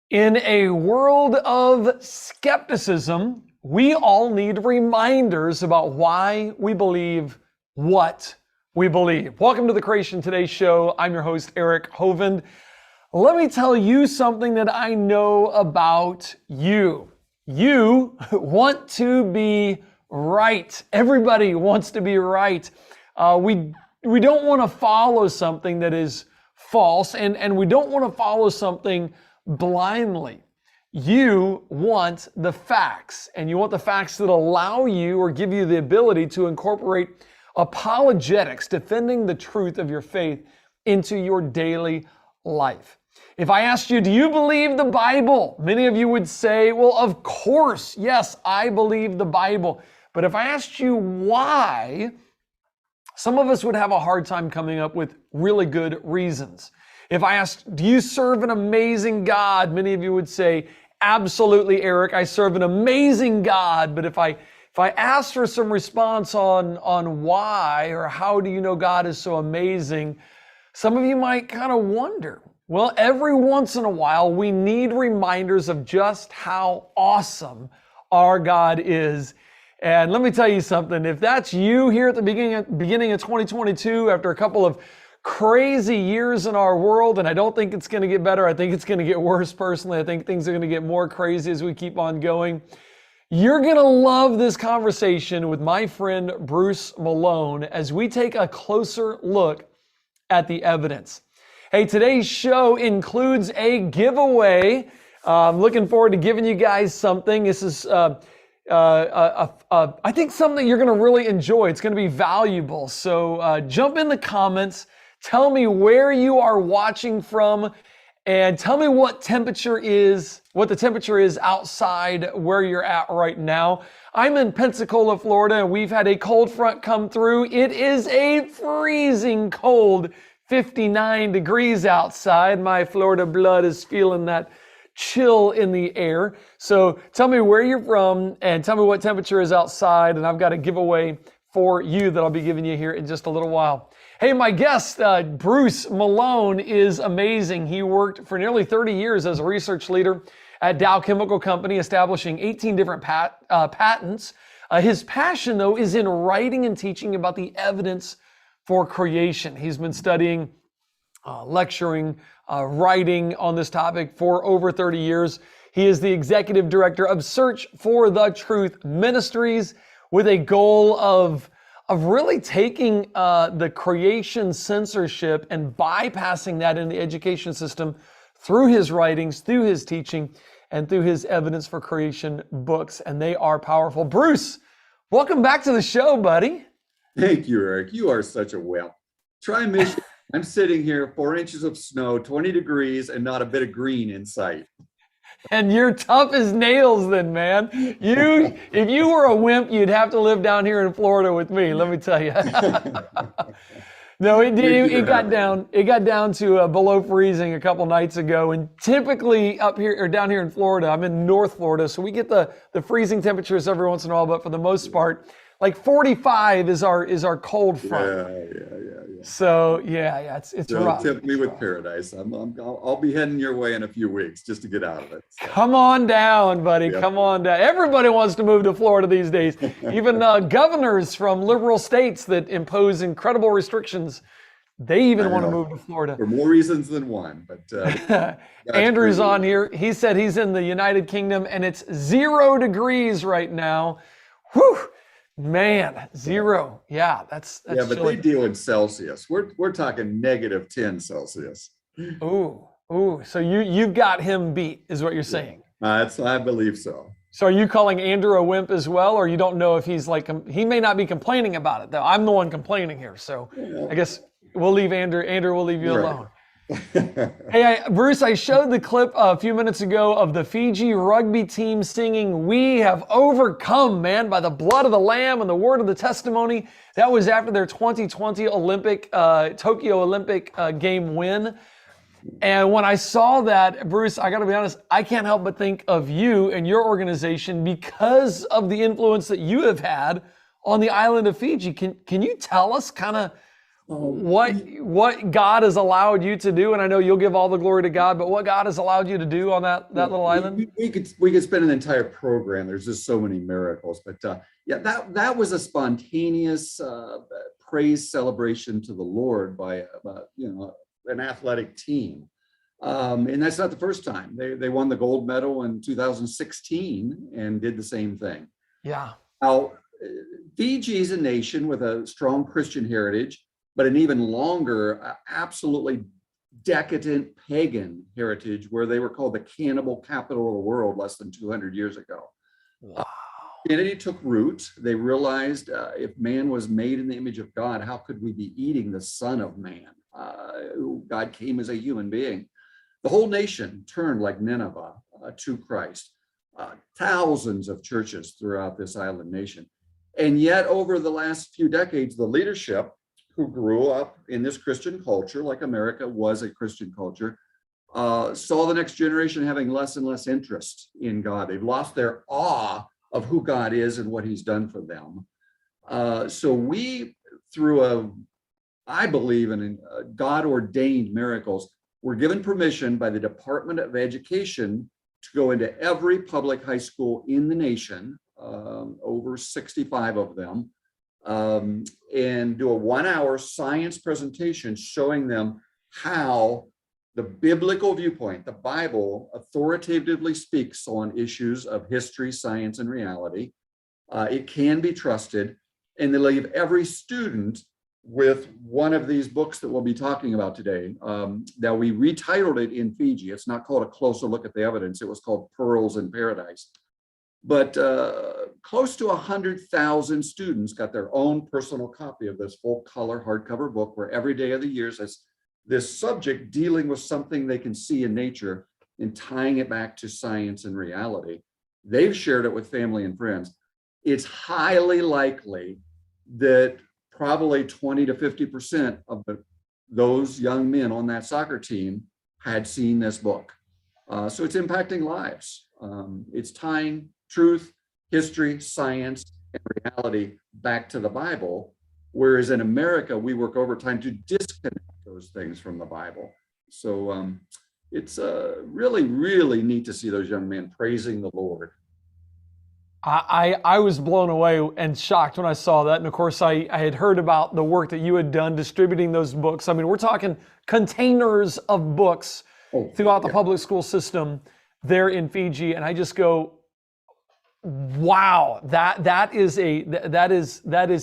In a world of skepticism, we all need reminders about why we believe what we believe. Welcome to the Creation Today show. I'm your host, Eric Hovind. Let me tell you something that I know about you. You want to be right. Everybody wants to be right. We don't want to follow something that is false, and we don't want to follow something blindly. You want the facts, and you want the facts that allow you or give you the ability to incorporate apologetics, defending the truth of your faith, into your daily life. If I asked you, do you believe the Bible? Many of you would say, well, of course, yes, I believe the Bible. But if I asked you why, some of us would have a hard time coming up with really good reasons. If I asked, do you serve an amazing God? Many of you would say, absolutely, Eric, I serve an amazing God. But if I asked for some response on why or how do you know God is so amazing, some of you might kind of wonder. Well, every once in a while, we need reminders of just how awesome our God is. And let me tell you something, if that's you here at the beginning of 2022, after a couple of crazy years in our world, and I don't think it's going to get better. I think it's going to get worse personally. I think things are going to get more crazy as we keep on going. You're going to love this conversation with my friend Bruce Malone as we take a closer look at the evidence. Hey, today's show includes a giveaway. I'm looking forward to giving you guys something. This is I think something you're going to really enjoy. It's going to be valuable. So jump in the comments. Tell me where you are watching from, and tell me what the temperature is outside where you're at right now. I'm in Pensacola, Florida, and we've had a cold front come through. It is a freezing cold, 59 degrees outside. My Florida blood is feeling that chill in the air. So tell me where you're from and tell me what temperature is outside, and I've got a giveaway for you that I'll be giving you here in just a little while. Hey, my guest, Bruce Malone, is amazing. He worked for nearly 30 years as a research leader at Dow Chemical Company, establishing 18 different patents. His passion, though, is in writing and teaching about the evidence for creation. He's been studying, lecturing, writing on this topic for over 30 years. He is the executive director of Search for the Truth Ministries, with a goal of really taking the creation censorship and bypassing that in the education system through his writings, through his teaching, and through his evidence for creation books. And they are powerful. Bruce, welcome back to the show, buddy. Thank you, Eric. You are such a wimp. Try Michigan. I'm sitting here, 4 inches of snow, 20 degrees, and not a bit of green in sight. And you're tough as nails then, man. If you were a wimp, you'd have to live down here in Florida with me, let me tell you. No, it got down to below freezing a couple nights ago. And typically up here or down here in Florida, I'm in North Florida, so we get the freezing temperatures every once in a while, but for the most part, like 45 is our cold front. Yeah. So it's Don't rough. tempt me with paradise. I'll be heading your way in a few weeks just to get out of it. So. Come on down, buddy. Yep. Come on down. Everybody wants to move to Florida these days. Even governors from liberal states that impose incredible restrictions, they even want to move to Florida. For more reasons than one. But Andrew's on here. He said he's in the United Kingdom and it's 0 degrees right now. Whew. Man, 0. Yeah, that's but chilly. they deal in Celsius. We're talking -10 Celsius. Ooh. So you've got him beat, is what you're saying. I believe so. So are you calling Andrew a wimp as well, or you don't know if he's he may not be complaining about it though. I'm the one complaining here, so I guess we'll leave Andrew. Andrew, we'll leave you alone. Hey, Bruce, I showed the clip a few minutes ago of the Fiji rugby team singing, "We have overcome, man, by the blood of the Lamb and the word of the testimony." That was after their 2020 Tokyo Olympic game win. And when I saw that, Bruce, I got to be honest, I can't help but think of you and your organization because of the influence that you have had on the island of Fiji. Can you tell us kind of what God has allowed you to do, and I know you'll give all the glory to God, but what God has allowed you to do on that little island? We could spend an entire program. There's just so many miracles, but yeah, that was a spontaneous praise celebration to the Lord by an athletic team, and that's not the first time. They won the gold medal in 2016 and did the same thing. Yeah. Now, Fiji is a nation with a strong Christian heritage, but an even longer, absolutely decadent pagan heritage, where they were called the cannibal capital of the world less than 200 years ago. Wow. Christianity took root. They realized if man was made in the image of God, how could we be eating the Son of Man? God came as a human being. The whole nation turned like Nineveh to Christ. Thousands of churches throughout this island nation. And yet over the last few decades, the leadership who grew up in this Christian culture, like America was a Christian culture, saw the next generation having less and less interest in God. They've lost their awe of who God is and what he's done for them. So we, I believe in God-ordained miracles, were given permission by the Department of Education to go into every public high school in the nation, over 65 of them, and do a 1-hour science presentation showing them how the biblical viewpoint, the Bible, authoritatively speaks on issues of history, science, and reality. It can be trusted, and they leave every student with one of these books that we'll be talking about today. Now, we retitled it in Fiji. It's not called A Closer Look at the Evidence. It was called Pearls in Paradise. But close to 100,000 students got their own personal copy of this full color hardcover book, where every day of the year says this subject dealing with something they can see in nature and tying it back to science and reality. They've shared it with family and friends. It's highly likely that probably 20 to 50% of those young men on that soccer team had seen this book. So it's impacting lives. It's tying truth, history, science, and reality back to the Bible. Whereas in America, we work overtime to disconnect those things from the Bible. So it's really, really neat to see those young men praising the Lord. I was blown away and shocked when I saw that. And of course, I had heard about the work that you had done distributing those books. I mean, we're talking containers of books throughout the public school system there in Fiji. And I just go, wow, that is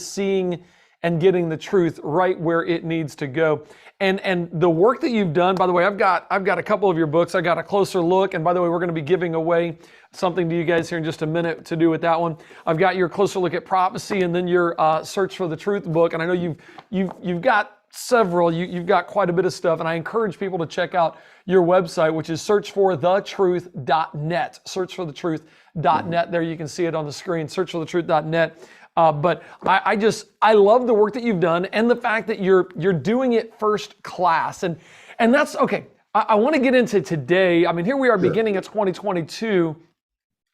seeing and getting the truth right where it needs to go. And the work that you've done, by the way, I've got a couple of your books. I got A Closer Look, and by the way, we're going to be giving away something to you guys here in just a minute to do with that one. I've got your Closer Look at Prophecy, and then your Search for the Truth book. And I know you've got several. You've got quite a bit of stuff, and I encourage people to check out your website, which is searchforthetruth.net. Searchforthetruth.net. There you can see it on the screen. Searchforthetruth.net. But I love the work that you've done and the fact that you're doing it first class. And that's okay. I want to get into today. I mean, here we are beginning of 2022,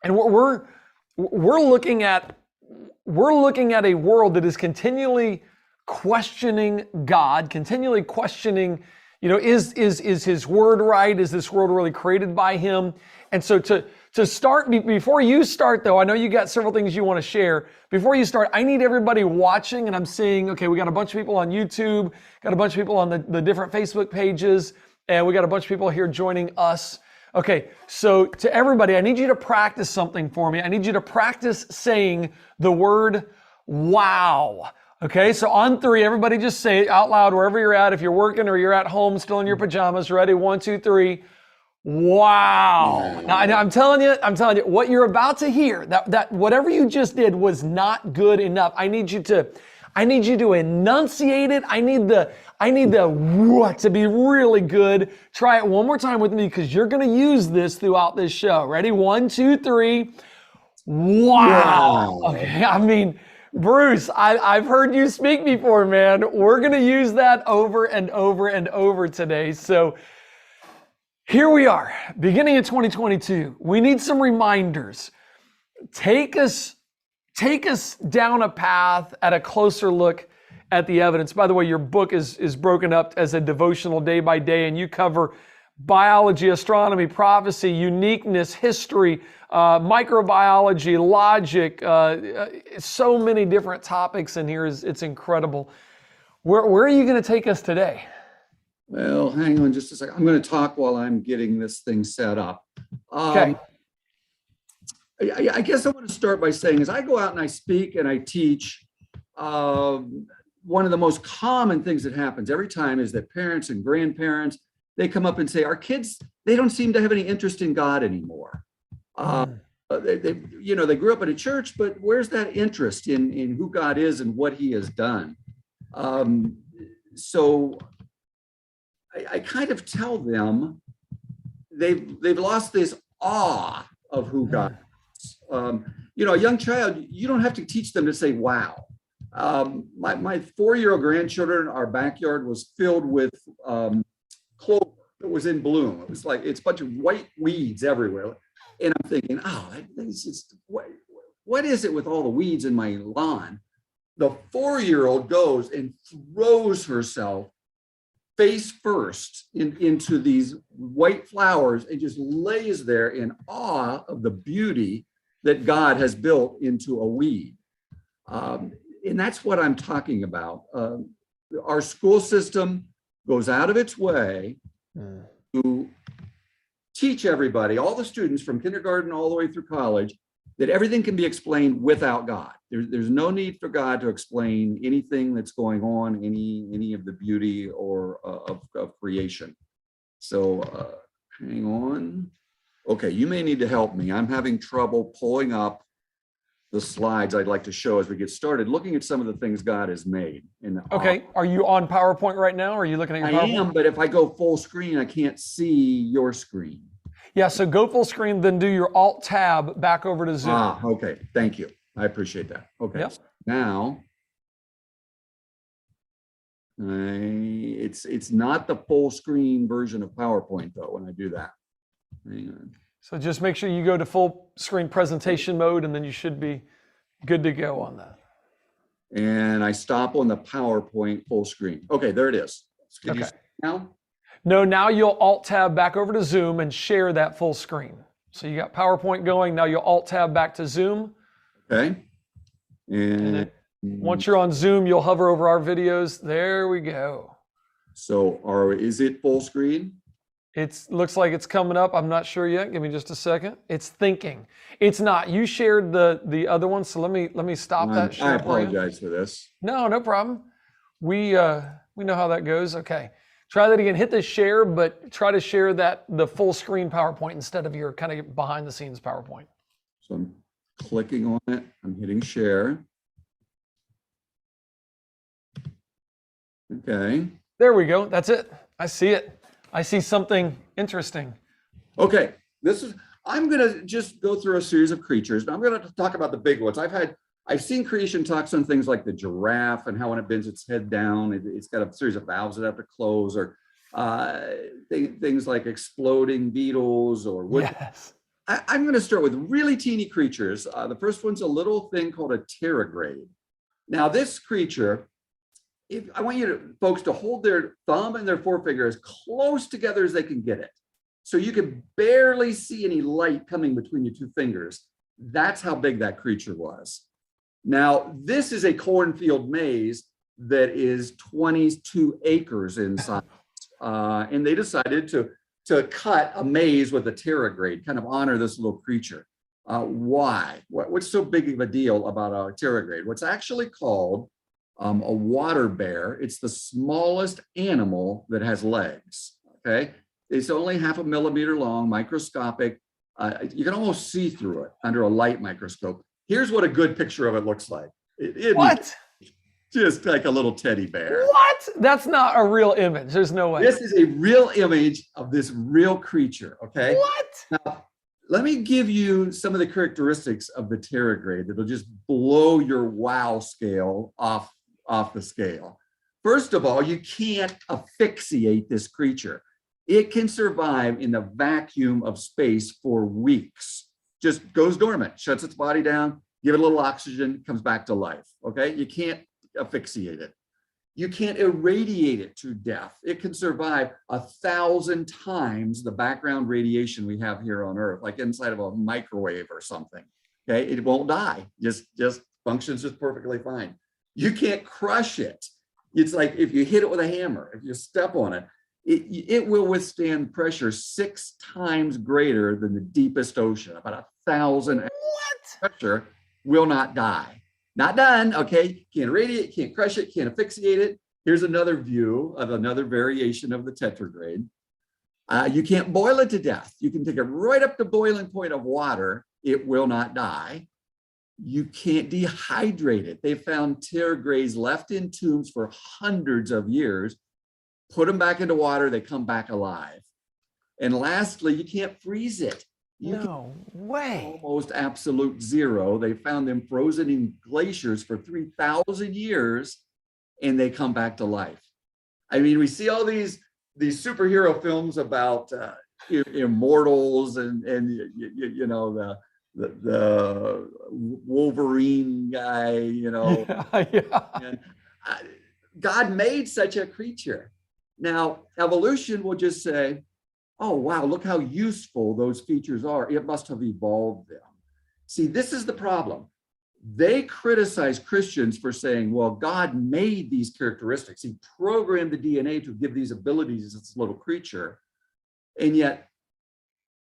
and we're looking at a world that is continually questioning God, continually questioning, is his word right? Is this world really created by him? And so to start, before you start though, I know you got several things you want to share. Before you start, I need everybody watching, and I'm seeing, okay, we got a bunch of people on YouTube, got a bunch of people on the different Facebook pages, and we got a bunch of people here joining us. Okay, so to everybody, I need you to practice something for me. I need you to practice saying the word wow. Okay, so on 3, everybody just say it out loud wherever you're at. If you're working or you're at home still in your pajamas, ready? 1, 2, 3. Wow. Now, I'm telling you, what you're about to hear, that whatever you just did was not good enough. I need you to enunciate it. I need the what to be really good. Try it one more time with me, because you're going to use this throughout this show. Ready? 1, 2, 3. Wow. Okay. I mean, Bruce, I've heard you speak before, man. We're going to use that over and over and over today. So here we are, beginning of 2022. We need some reminders. Take us down a path at a closer look at the evidence. By the way, your book is broken up as a devotional day by day, and you cover biology, astronomy, prophecy, uniqueness, history, microbiology, logic, so many different topics in here. It's incredible. Where are you going to take us today? Well, hang on just a second. I'm going to talk while I'm getting this thing set up. Okay. I guess I want to start by saying, as I go out and I speak and I teach, one of the most common things that happens every time is that parents and grandparents, they come up and say, our kids, they don't seem to have any interest in God anymore. They grew up in a church, but where's that interest in who God is and what he has done? So I kind of tell them they've lost this awe of who God is. A young child, you don't have to teach them to say, wow. My 4-year-old grandchildren, our backyard was filled with clover that was in bloom. It was like, it's a bunch of white weeds everywhere. And I'm thinking, what is it with all the weeds in my lawn? The 4-year-old goes and throws herself face first into these white flowers and just lays there in awe of the beauty that God has built into a weed. And that's what I'm talking about. Our school system goes out of its way to teach everybody, all the students from kindergarten all the way through college, that everything can be explained without God. There's no need for God to explain anything that's going on, any of the beauty or of creation. So hang on. Okay, you may need to help me. I'm having trouble pulling up the slides I'd like to show as we get started, looking at some of the things God has made. Okay, are you on PowerPoint right now? Or are you looking at your PowerPoint? I am, but if I go full screen, I can't see your screen. Yeah, so go full screen, then do your Alt Tab back over to Zoom. Okay, thank you. I appreciate that. Okay, yep. So now it's not the full screen version of PowerPoint though when I do that. Hang on. So just make sure you go to full screen presentation mode, and then you should be good to go on that. And I stop on the PowerPoint full screen. Okay, there it is. Can you see now? No, now you'll Alt Tab back over to Zoom and share that full screen. So you got PowerPoint going. Now you'll Alt Tab back to Zoom. Okay. And then once you're on Zoom, you'll hover over our videos. There we go. So is it full screen? It looks like it's coming up. I'm not sure yet. Give me just a second. It's thinking. It's not. You shared the other one, so let me stop that share. I apologize for this. No problem. We know how that goes. Okay. Try that again. Hit the share, but try to share the full screen PowerPoint instead of your kind of behind the scenes PowerPoint. So I'm clicking on it. I'm hitting share. Okay. There we go. That's it. I see it. I see something interesting. Okay. I'm going to just go through a series of creatures. Now I'm going to talk about the big ones. I've seen creation talks on things like the giraffe and how when it bends its head down, it's got a series of valves that have to close, or things like exploding beetles or wood. Yes. I'm going to start with really teeny creatures. The first one's a little thing called a tardigrade. Now this creature, I want folks to hold their thumb and their forefinger as close together as they can get it. So you can barely see any light coming between your two fingers. That's how big that creature was. Now, this is a cornfield maze that is 22 acres in size. And they decided to cut a maze with a tardigrade, kind of honor this little creature. Why? What's so big of a deal about a tardigrade? What's actually called a water bear. It's the smallest animal that has legs, okay? It's only 0.5 millimeter long, microscopic. You can almost see through it under a light microscope. Here's what a good picture of it looks like. What? Just like a little teddy bear. What? That's not a real image. There's no way. This is a real image of this real creature, okay? What? Now, let me give you some of the characteristics of the tardigrade that'll just blow your wow scale off the scale. First of all, you can't asphyxiate this creature. It can survive in the vacuum of space for weeks. Just goes dormant, shuts its body down, give it a little oxygen, comes back to life, okay? You can't asphyxiate it. You can't irradiate it to death. It can survive 1,000 times the background radiation we have here on Earth, like inside of a microwave or something. Okay, it won't die. Just functions just perfectly fine. You can't crush it. It's like if you hit it with a hammer, if you step on it, it will withstand pressure 6 times greater than the deepest ocean. About 1,000 pressure, will not die. Not done, okay? Can't irradiate, can't crush it, can't asphyxiate it. Here's another view of another variation of the tetragrade. You can't boil it to death. You can take it right up to boiling point of water. It will not die. You can't dehydrate it. They found tardigrades left in tombs for hundreds of years. Put them back into water, they come back alive. And lastly, you can't freeze it. No way. Almost absolute zero. They found them frozen in glaciers for 3,000 years, and they come back to life. I mean, we see all these superhero films about immortals and you know, the Wolverine guy, you know. Yeah. And God made such a creature. Now, evolution will just say, oh, wow, look how useful those features are. It must have evolved them. See, this is the problem. They criticize Christians for saying, well, God made these characteristics. He programmed the DNA to give these abilities to this little creature. And yet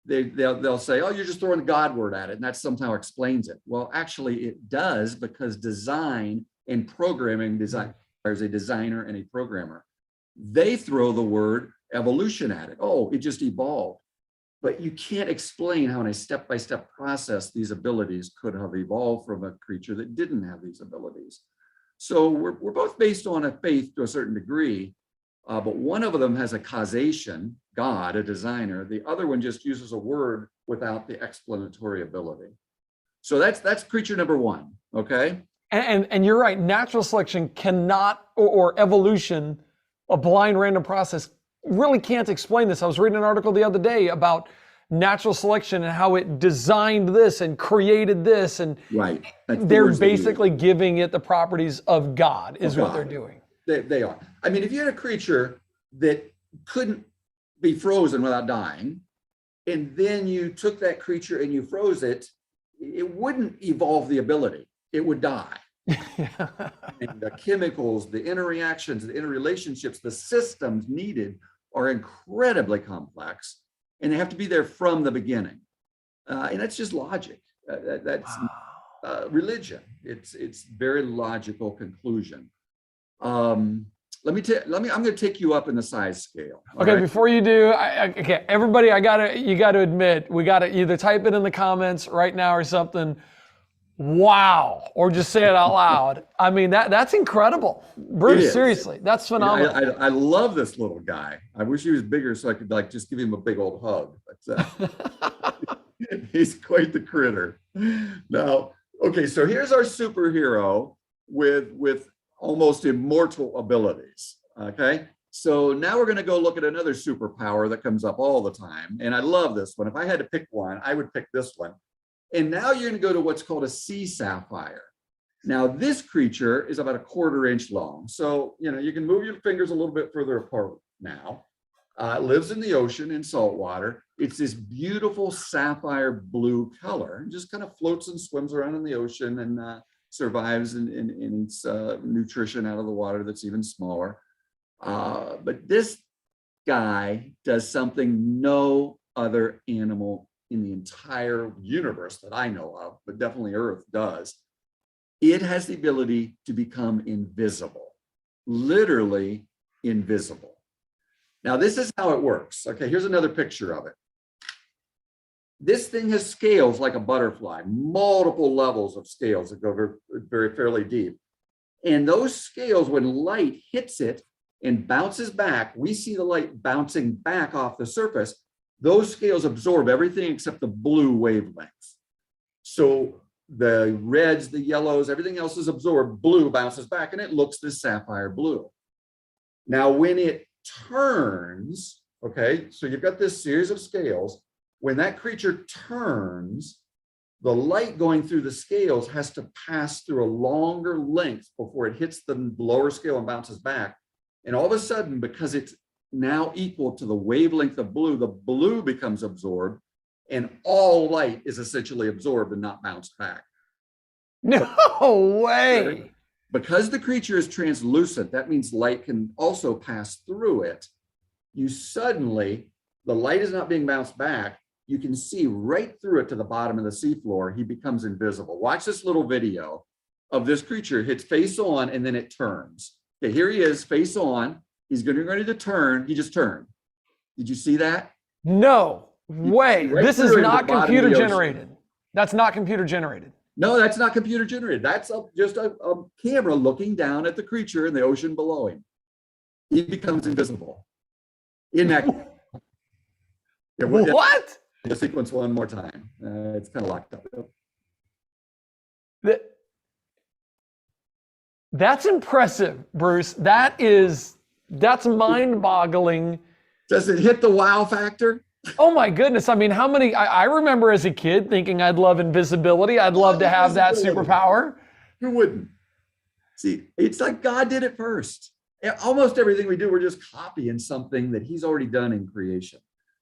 they'll say, oh, you're just throwing the God word at it, and that somehow explains it. Well, actually, it does, because design and programming, there's a designer and a programmer. They throw the word evolution at it. Oh, it just evolved. But you can't explain how in a step-by-step process these abilities could have evolved from a creature that didn't have these abilities. So we're both based on a faith to a certain degree, but one of them has a causation, God, a designer. The other one just uses a word without the explanatory ability. So that's creature number one, okay? And you're right, natural selection cannot, or evolution, a blind random process, really can't explain this. I was reading an article the other day about natural selection and how it designed this and created this, and right. They're basically giving it the properties of God, is what they're doing. They are. I mean, if you had a creature that couldn't be frozen without dying, and then you took that creature and you froze it, it wouldn't evolve the ability. It would die. And the chemicals, the interreactions, the interrelationships, the systems needed are incredibly complex, and they have to be there from the beginning. And that's just logic. That's religion. It's very logical conclusion. I'm going to take you up in the size scale. Okay, right? Before you do, okay, everybody, you got to admit, we got to either type it in the comments right now or something. Wow, or just say it out loud. I mean, that's incredible. Bruce, seriously, that's phenomenal. I love this little guy. I wish he was bigger so I could just give him a big old hug. But he's quite the critter. Now, okay, so here's our superhero with almost immortal abilities. Okay, so now we're going to go look at another superpower that comes up all the time, and I love this one. If I had to pick one, I would pick this one. And now you're going to go to what's called a sea sapphire. Now, this creature is about 1/4 inch long. So, you can move your fingers a little bit further apart now. It lives in the ocean in salt water. It's this beautiful sapphire blue color. It just kind of floats and swims around in the ocean and survives in its nutrition out of the water that's even smaller. But this guy does something no other animal in the entire universe that I know of, but definitely Earth does. It has the ability to become invisible, literally invisible. Now, this is how it works. Okay, here's another picture of it. This thing has scales like a butterfly, multiple levels of scales that go very fairly deep. And those scales, when light hits it and bounces back, we see the light bouncing back off the surface. Those scales absorb everything except the blue wavelengths. So the reds, the yellows, everything else is absorbed. Blue bounces back and it looks this sapphire blue. Now, when it turns, okay, so you've got this series of scales. When that creature turns, The light going through the scales has to pass through a longer length before it hits the lower scale and bounces back. And all of a sudden, because it's now equal to the wavelength of blue, the blue becomes absorbed, and all light is essentially absorbed and not bounced back. No way. Because the creature is translucent, that means light can also pass through it. You suddenly, the light is not being bounced back. You can see right through it to the bottom of the seafloor. He becomes invisible. Watch this little video of this creature. Hits face on and then it turns. Okay, here he is, face on. He's getting ready to turn. He just turned. Did you see that? No way. Right, this is not computer generated. That's not computer generated. No, that's not computer generated. That's just a camera looking down at the creature in the ocean below him. He becomes invisible. In that. Yeah, what? The sequence one more time. It's kind of locked up. That's impressive, Bruce. That's mind-boggling. Does it hit the wow factor? Oh my goodness. I mean, how many, I remember as a kid thinking I'd love invisibility. I'd love to have that superpower. Who wouldn't? See, it's like God did it first. Almost everything we do, we're just copying something that he's already done in creation,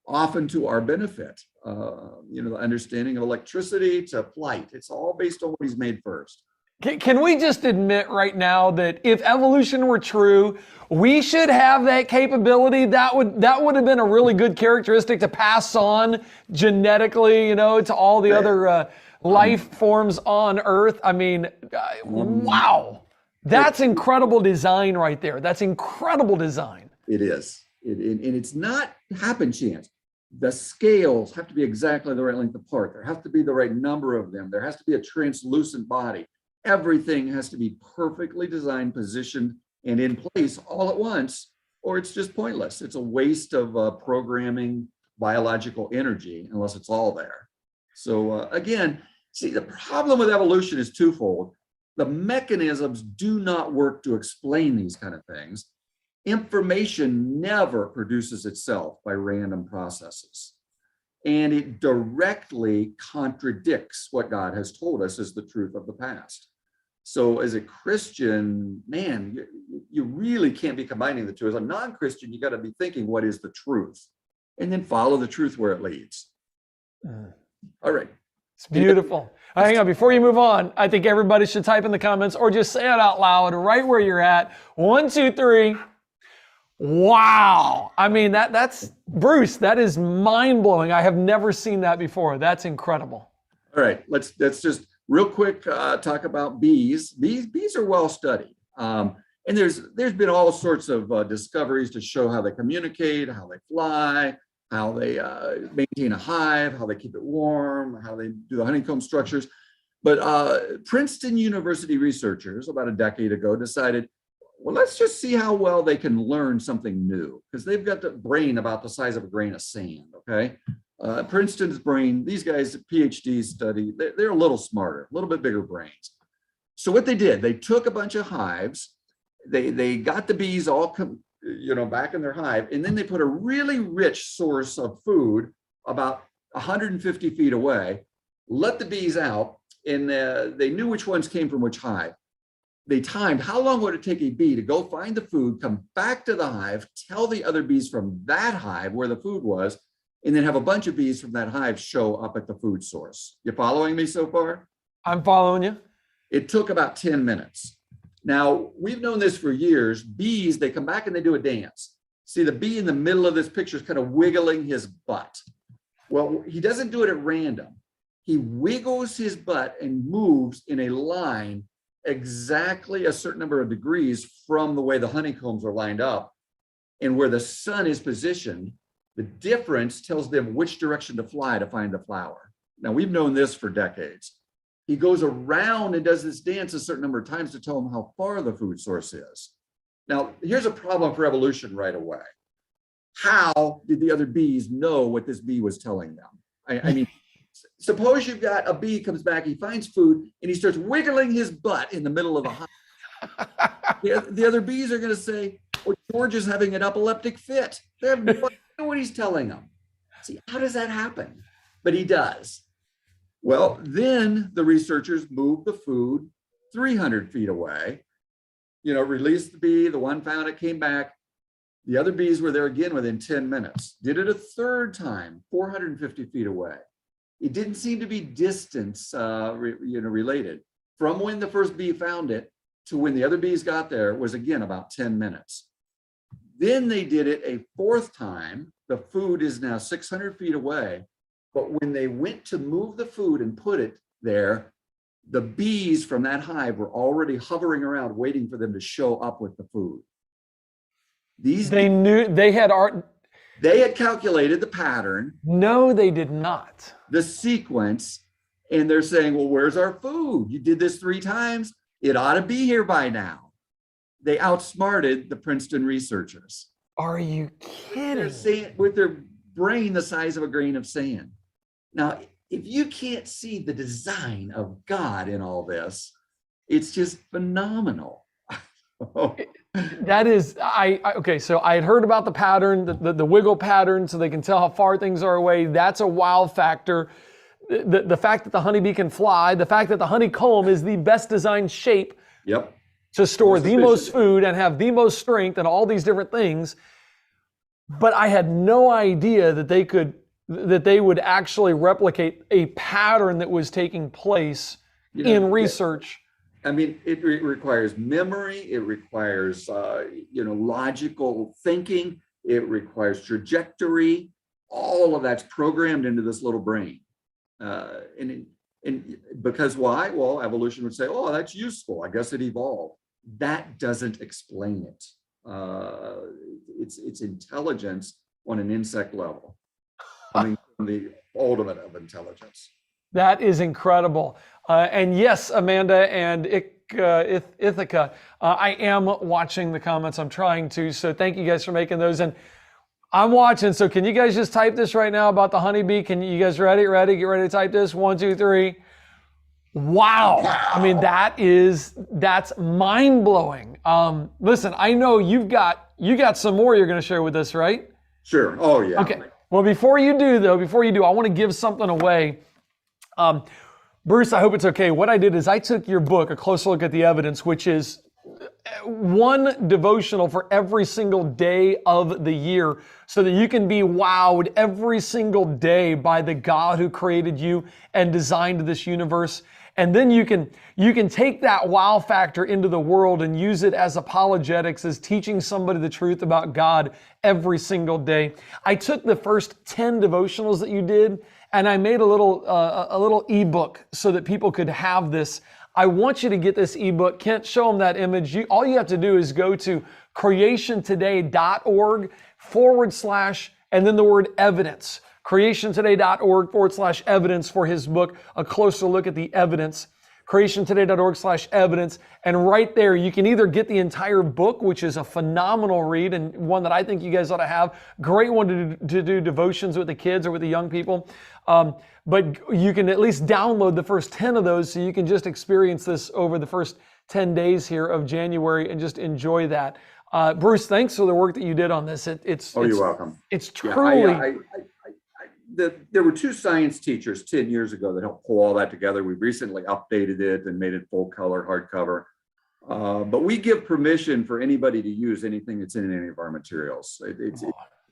often to our benefit. The understanding of electricity to flight. It's all based on what he's made first. Can we just admit right now that if evolution were true, we should have that capability? That would have been a really good characteristic to pass on genetically, to all the other life forms on Earth. I mean, wow. That's incredible design right there. That's incredible design. It is. And it's not happen chance. The scales have to be exactly the right length apart. There has to be the right number of them. There has to be a translucent body. Everything has to be perfectly designed, positioned, and in place all at once, or it's just pointless. It's a waste of programming biological energy unless it's all there. So again, see, the problem with evolution is twofold. The mechanisms do not work to explain these kind of things. Information never produces itself by random processes. And it directly contradicts what God has told us is the truth of the past. So as a Christian, man, you really can't be combining the two. As a non-Christian, you got to be thinking, what is the truth? And then follow the truth where it leads. All right. It's beautiful. Hang on, before you move on, I think everybody should type in the comments or just say it out loud right where you're at. 1, 2, 3. Wow. I mean, that's Bruce, that is mind-blowing. I have never seen that before. That's incredible. All right, let's just real quick talk about bees. Bees are well studied. And there's been all sorts of discoveries to show how they communicate, how they fly, how they maintain a hive, how they keep it warm, how they do the honeycomb structures. But Princeton University researchers about a decade ago decided, well, let's just see how well they can learn something new, because they've got the brain about the size of a grain of sand, okay? Princeton's brain, these guys, PhDs study, they're a little smarter, a little bit bigger brains. So what they did, they took a bunch of hives, they got the bees all back in their hive, and then they put a really rich source of food about 150 feet away, let the bees out, and they knew which ones came from which hive. They timed how long would it take a bee to go find the food, come back to the hive, tell the other bees from that hive where the food was, and then have a bunch of bees from that hive show up at the food source. You following me so far? I'm following you. It took about 10 minutes. Now, we've known this for years. Bees, they come back and they do a dance. See, the bee in the middle of this picture is kind of wiggling his butt. Well, he doesn't do it at random. He wiggles his butt and moves in a line exactly a certain number of degrees from the way the honeycombs are lined up. And where the sun is positioned, the difference tells them which direction to fly to find the flower. Now, we've known this for decades. He goes around and does this dance a certain number of times to tell them how far the food source is. Now, here's a problem for evolution right away. How did the other bees know what this bee was telling them? I mean, suppose you've got a bee comes back, he finds food, and he starts wiggling his butt in the middle of a hive. The other bees are going to say, well, George is having an epileptic fit. They have no idea what he's telling them. See, how does that happen? But he does. Well, then the researchers moved the food 300 feet away, released the bee, the one found it, came back. The other bees were there again within 10 minutes. Did it a third time, 450 feet away. It didn't seem to be distance related. From when the first bee found it to when the other bees got there was again about 10 minutes. Then they did it a fourth time. The food is now 600 feet away. But when they went to move the food and put it there, the bees from that hive were already hovering around waiting for them to show up with the food. They had calculated the pattern. No, they did not. The sequence, and they're saying, well, where's our food? You did this 3 times. It ought to be here by now. They outsmarted the Princeton researchers. Are you kidding? With their brain the size of a grain of sand. Now, if you can't see the design of God in all this, it's just phenomenal. That is, okay, so I had heard about the pattern, the wiggle pattern, so they can tell how far things are away. That's a wow factor. The fact that the honeybee can fly, the fact that the honeycomb is the best designed shape to store the most food and have the most strength and all these different things. But I had no idea that they would actually replicate a pattern that was taking place in research. I mean, it requires memory. It requires, logical thinking. It requires trajectory. All of that's programmed into this little brain. And because why? Well, evolution would say, oh, that's useful. I guess it evolved. That doesn't explain it. It's intelligence on an insect level, coming from the ultimate of intelligence. That is incredible. And yes, Amanda and Ithaca, I am watching the comments. I'm trying to. So thank you guys for making those. And I'm watching. So can you guys just type this right now about the honeybee? Can you guys ready? Get ready to type this. 1, 2, 3. Wow. I mean, that's mind blowing. Listen, I know you got some more you're going to share with us, right? Sure. Oh yeah. Okay. Well, before you do, I want to give something away. Bruce, I hope it's okay. What I did is I took your book, A Closer Look at the Evidence, which is one devotional for every single day of the year so that you can be wowed every single day by the God who created you and designed this universe. And then you can take that wow factor into the world and use it as apologetics, as teaching somebody the truth about God every single day. I took the first 10 devotionals that you did and I made a little ebook so that people could have this. I want you to get this ebook. Kent, show them that image. All you have to do is go to creationtoday.org / and then the word evidence. creationtoday.org / evidence for his book, A Closer Look at the Evidence. creationtoday.org / evidence. And right there, you can either get the entire book, which is a phenomenal read and one that I think you guys ought to have. Great one to do devotions with the kids or with the young people. But you can at least download the first 10 of those so you can just experience this over the first 10 days here of January and just enjoy that. Bruce, thanks for the work that you did on this. You're welcome. It's truly... There were 2 science teachers 10 years ago that helped pull all that together. We recently updated it and made it full color hardcover. But we give permission for anybody to use anything that's in any of our materials.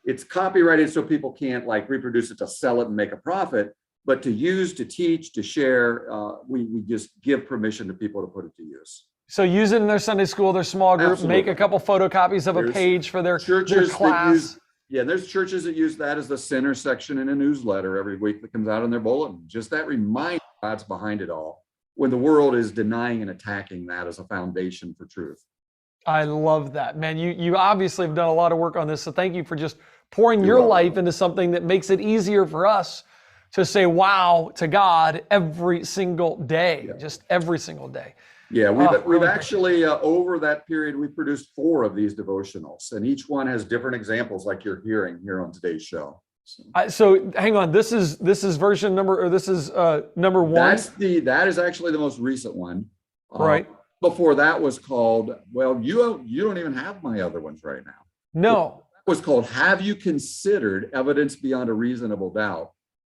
It's copyrighted so people can't reproduce it to sell it and make a profit, but to use, to teach, to share, we just give permission to people to put it to use. So use it in their Sunday school, their small group, Absolutely. Make a couple photocopies of a page for their class. There's churches that use that as the center section in a newsletter every week that comes out in their bulletin. Just that reminder God's behind it all when the world is denying and attacking that as a foundation for truth. I love that, man. You obviously have done a lot of work on this, so thank you for just pouring your life into something that makes it easier for us to say wow to God every single day, just every single day. Yeah, we've actually, over that period, we produced 4 of these devotionals, and each one has different examples like you're hearing here on today's show. So hang on, this is version number, or this is number 1? That is actually the most recent one. Right. Before that was called, well, you don't even have my other ones right now. No. It was called, Have You Considered Evidence Beyond a Reasonable Doubt?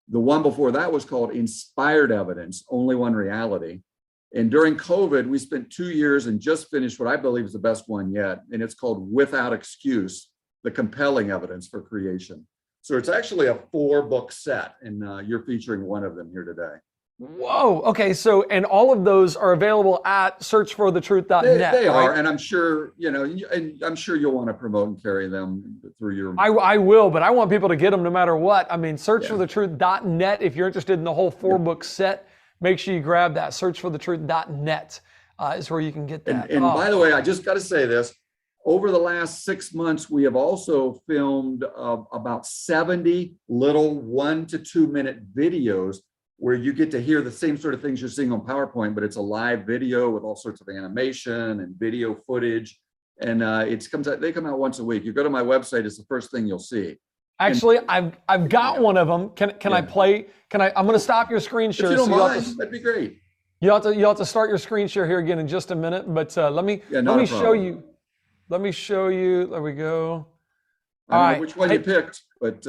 The one before that was called Inspired Evidence, Only One Reality. And during COVID, we spent 2 years and just finished what I believe is the best one yet. And it's called Without Excuse, The Compelling Evidence for Creation. So it's actually a 4-book set, and you're featuring one of them here today. Whoa. Okay. So, and all of those are available at searchforthetruth.net. They are, right? and I'm sure, and I'm sure you'll want to promote and carry them through your. I will, but I want people to get them no matter what. I mean, searchforthetruth.net. If you're interested in the whole 4-book set, make sure you grab that. Searchforthetruth.net is where you can get that. And by the way, I just got to say this. Over the last 6 months, we have also filmed about 70 little 1 to 2 minute videos where you get to hear the same sort of things you're seeing on PowerPoint, but it's a live video with all sorts of animation and video footage. And they come out once a week. You go to my website, it's the first thing you'll see. Actually, I've got one of them. Can I play? I'm going to stop your screen share. If you don't mind, that'd be great. You have to start your screen share here again in just a minute. But let me show you. Let me show you. There we go. I don't know which one you picked, but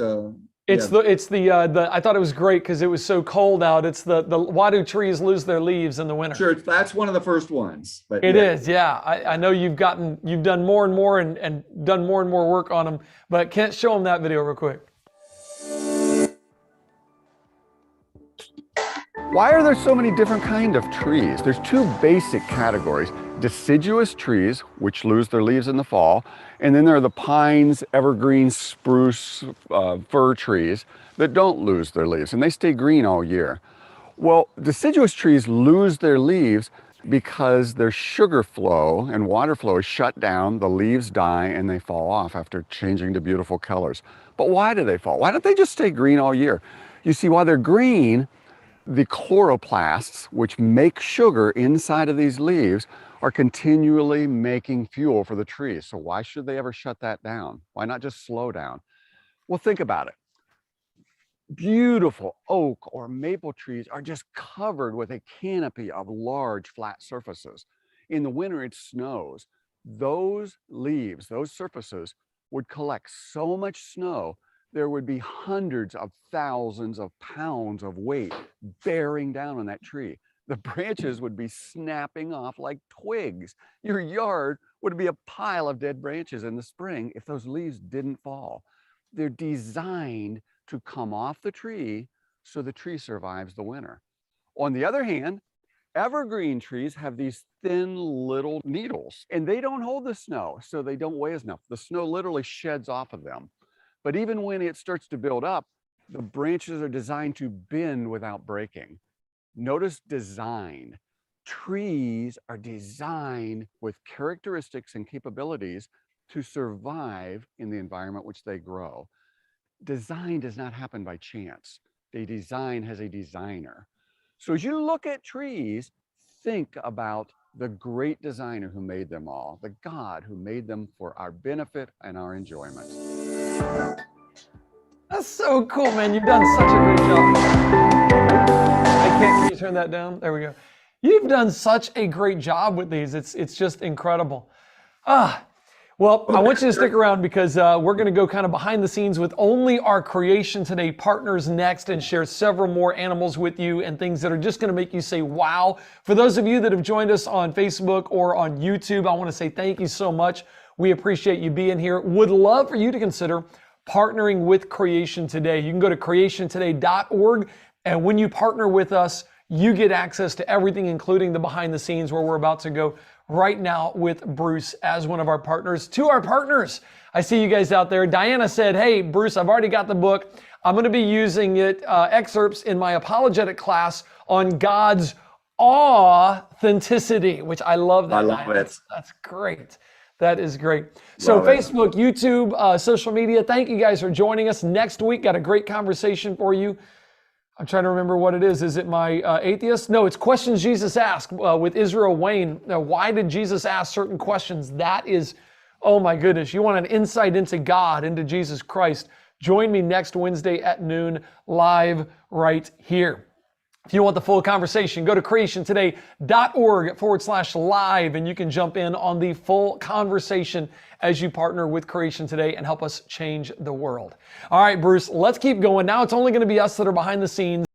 it's the I thought it was great because it was so cold out. It's the why do trees lose their leaves in the winter? Sure, that's one of the first ones. But it is, yeah. I know you've done more and more and done more and more work on them, but can't show them that video real quick. Why are there so many different kinds of trees? There's 2 basic categories. Deciduous trees, which lose their leaves in the fall, and then there are the pines, evergreen, spruce, fir trees that don't lose their leaves, and they stay green all year. Well, deciduous trees lose their leaves because their sugar flow and water flow is shut down, the leaves die, and they fall off after changing to beautiful colors. But why do they fall? Why don't they just stay green all year? You see, while they're green, the chloroplasts, which make sugar inside of these leaves, are continually making fuel for the trees. So why should they ever shut that down? Why not just slow down? Well, think about it. Beautiful oak or maple trees are just covered with a canopy of large flat surfaces. In the winter, it snows. Those leaves, those surfaces would collect so much snow, there would be hundreds of thousands of pounds of weight bearing down on that tree. The branches would be snapping off like twigs. Your yard would be a pile of dead branches in the spring if those leaves didn't fall. They're designed to come off the tree so the tree survives the winter. On the other hand, evergreen trees have these thin little needles and they don't hold the snow, so they don't weigh as enough. The snow literally sheds off of them. But even when it starts to build up, the branches are designed to bend without breaking. Notice design. Trees are designed with characteristics and capabilities to survive in the environment which they grow. Design does not happen by chance. The design has a designer. So as you look at trees, think about the great designer who made them all, the God who made them for our benefit and our enjoyment. That's so cool, man. You've done such a great job. Can you turn that down? There we go. You've done such a great job with these. It's just incredible. Well, I want you to stick around because we're going to go kind of behind the scenes with only our Creation Today partners next and share several more animals with you and things that are just going to make you say, wow. For those of you that have joined us on Facebook or on YouTube, I want to say thank you so much. We appreciate you being here. Would love for you to consider partnering with Creation Today. You can go to creationtoday.org, and when you partner with us, you get access to everything, including the behind the scenes where we're about to go right now with Bruce as one of our partners. To our partners, I see you guys out there. Diana said, hey, Bruce, I've already got the book. I'm going to be using it, excerpts in my apologetic class on God's authenticity, which I love that. I love it. That's great. That is great. So Facebook, YouTube, social media, thank you guys for joining us. Next week, got a great conversation for you. I'm trying to remember what it is. Is it my atheist? No, it's Questions Jesus Asked with Israel Wayne. Now, why did Jesus ask certain questions? That is, oh my goodness. You want an insight into God, into Jesus Christ. Join me next Wednesday at noon live right here. If you want the full conversation, go to creationtoday.org/live and you can jump in on the full conversation as you partner with Creation Today and help us change the world. All right, Bruce, let's keep going. Now it's only going to be us that are behind the scenes.